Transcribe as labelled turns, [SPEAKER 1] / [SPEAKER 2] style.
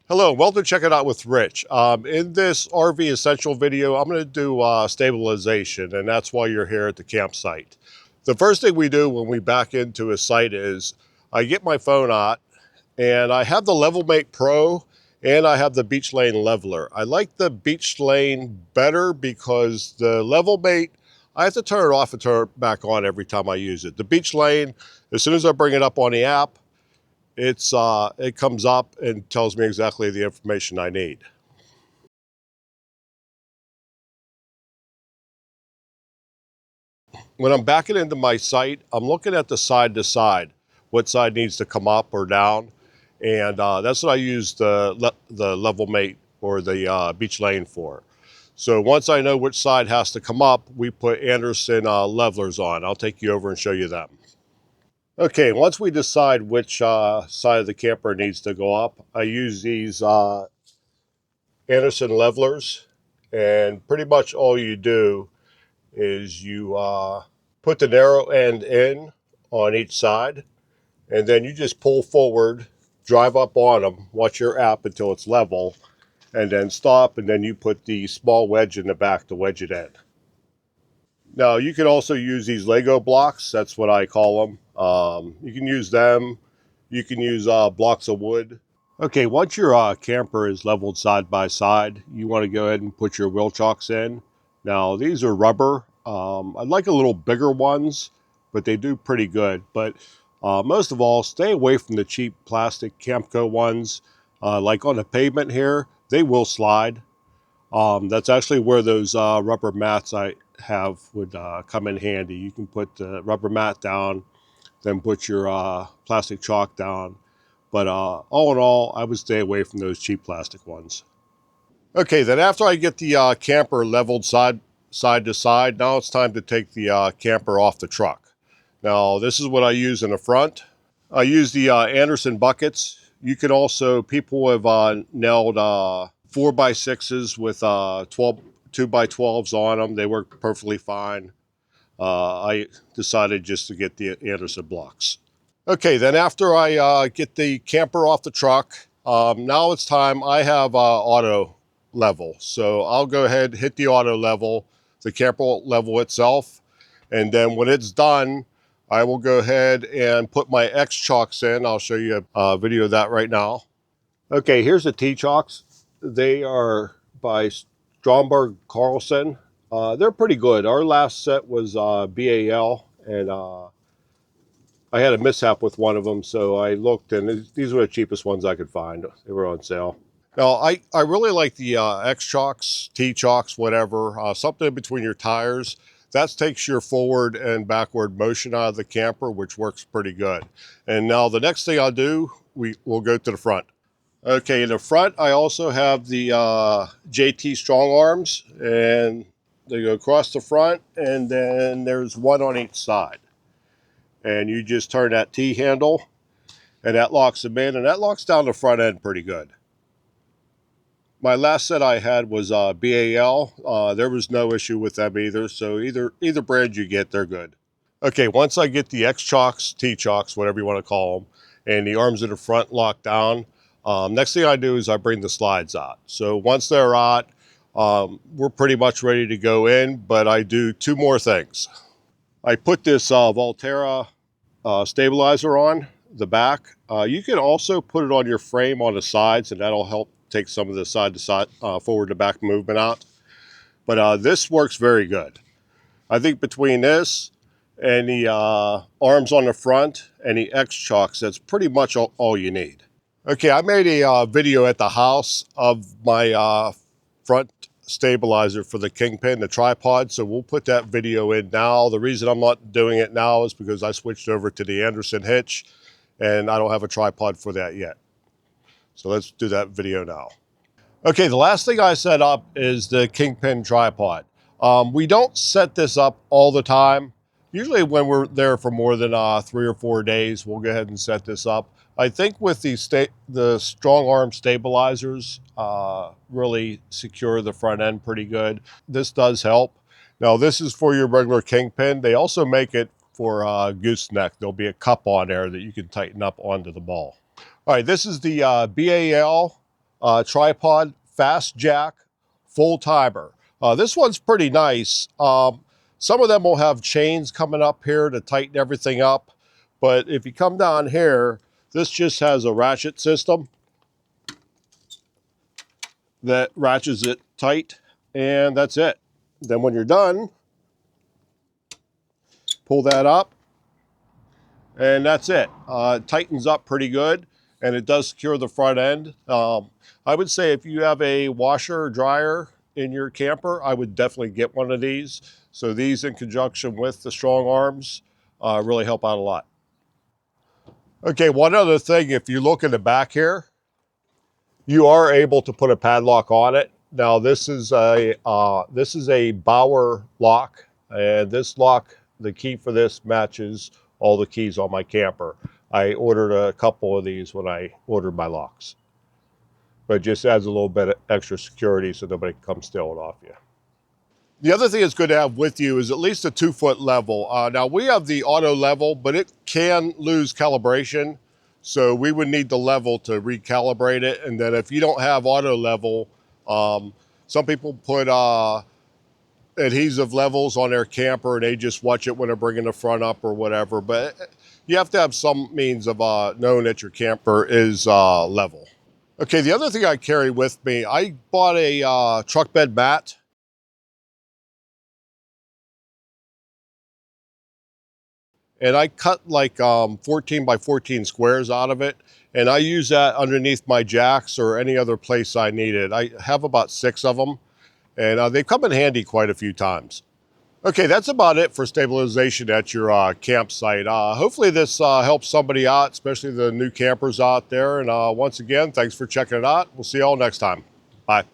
[SPEAKER 1] Hello, welcome to Check It Out with Rich. In this RV Essential video, I'm going to do stabilization, and that's why you're here at the campsite. The first thing we do when we back into a site is I get my phone out, and I have the LevelMate Pro, and I have the Beach Lane Leveler. I like the Beach Lane better because the LevelMate, I have to turn it off and turn it back on every time I use it. The Beach Lane, as soon as I bring it up on the app, it comes up and tells me exactly the information I need. When I'm backing into my site, I'm looking at the side to side, what side needs to come up or down, and that's what I use the LevelMate or the Beach Lane for. So once I know which side has to come up, we put Anderson levelers on. I'll take you over and show you them. Okay, once we decide which side of the camper needs to go up, I use these Anderson levelers, and pretty much all you do is you put the narrow end in on each side, and then you just pull forward, drive up on them, watch your app until it's level, and then stop, and then you put the small wedge in the back to wedge it in. Now you can also use these Lego blocks, that's what I call them. You can use them, you can use blocks of wood. Okay, once your camper is leveled side by side, you want to go ahead and put your wheel chocks in. Now, these are rubber. I'd like a little bigger ones, but they do pretty good. But most of all, stay away from the cheap plastic Camco ones. Like on the pavement here, they will slide. That's actually where those rubber mats I have would come in handy. You can put the rubber mat down, then put your plastic chalk down. But all in all, I would stay away from those cheap plastic ones. Okay, then after I get the camper leveled side to side, now it's time to take the camper off the truck. Now, this is what I use in the front. I use the Anderson buckets. You can also, people have nailed 4x6s with 2x12s on them. They work perfectly fine. I decided just to get the Anderson blocks. Okay, then after I get the camper off the truck, now it's time. I have auto level. So I'll go ahead, hit the auto level, the camper level itself. And then when it's done, I will go ahead and put my X chocks in. I'll show you a video of that right now. Okay, here's the T chocks. They are by Stromberg Carlson. They're pretty good. Our last set was BAL, and I had a mishap with one of them, so I looked, and these were the cheapest ones I could find. They were on sale. Now, I really like the X-Chocks, T-Chocks, whatever, something between your tires. That takes your forward and backward motion out of the camper, which works pretty good. And now the next thing I'll do, we'll go to the front. Okay, in the front, I also have the JT Strong Arms, and they go across the front, and then there's one on each side. And you just turn that T handle, and that locks them in, and that locks down the front end pretty good. My last set I had was BAL. There was no issue with them either, so either brand you get, they're good. Okay, once I get the X-Chocks, T-Chocks, whatever you want to call them, and the arms in the front locked down, next thing I do is I bring the slides out. So once they're out, we're pretty much ready to go in, but I do two more things. I put this Volterra stabilizer on the back. You can also put it on your frame on the sides, and that'll help take some of the side to side, forward to back movement out. But this works very good. I think between this and the arms on the front and the X-Chocks, that's pretty much all you need. Okay, I made a video at the house of my front stabilizer for the Kingpin, the tripod, so we'll put that video in now. The reason I'm not doing it now is because I switched over to the Anderson hitch, and I don't have a tripod for that yet. So let's do that video now. Okay, the last thing I set up is the Kingpin tripod. We don't set this up all the time. Usually when we're there for more than 3 or 4 days, we'll go ahead and set this up. I think with the strong arm stabilizers really secure the front end pretty good. This does help. Now this is for your regular Kingpin. They also make it for gooseneck. There'll be a cup on there that you can tighten up onto the ball. All right, this is the BAL tripod, fast jack, full timer. This one's pretty nice. Some of them will have chains coming up here to tighten everything up. But if you come down here, this just has a ratchet system that ratchets it tight, and that's it. Then when you're done, pull that up, and that's it. It tightens up pretty good, and it does secure the front end. I would say if you have a washer or dryer in your camper, I would definitely get one of these. So these in conjunction with the strong arms really help out a lot. Okay, one other thing, if you look in the back here, you are able to put a padlock on it. Now this is a Bauer lock, and this lock, the key for this matches all the keys on my camper. I ordered a couple of these when I ordered my locks, but it just adds a little bit of extra security so nobody can come steal it off you. The other thing it's good to have with you is at least a 2-foot level. Now we have the auto level, but it can lose calibration. So we would need the level to recalibrate it. And then if you don't have auto level, some people put adhesive levels on their camper and they just watch it when they're bringing the front up or whatever. But you have to have some means of knowing that your camper is level. Okay, the other thing I carry with me, I bought a truck bed mat. And I cut like 14 by 14 squares out of it. And I use that underneath my jacks or any other place I need it. I have about 6 of them, and they've come in handy quite a few times. Okay, that's about it for stabilization at your campsite. Hopefully this helps somebody out, especially the new campers out there. And once again, thanks for checking it out. We'll see you all next time. Bye.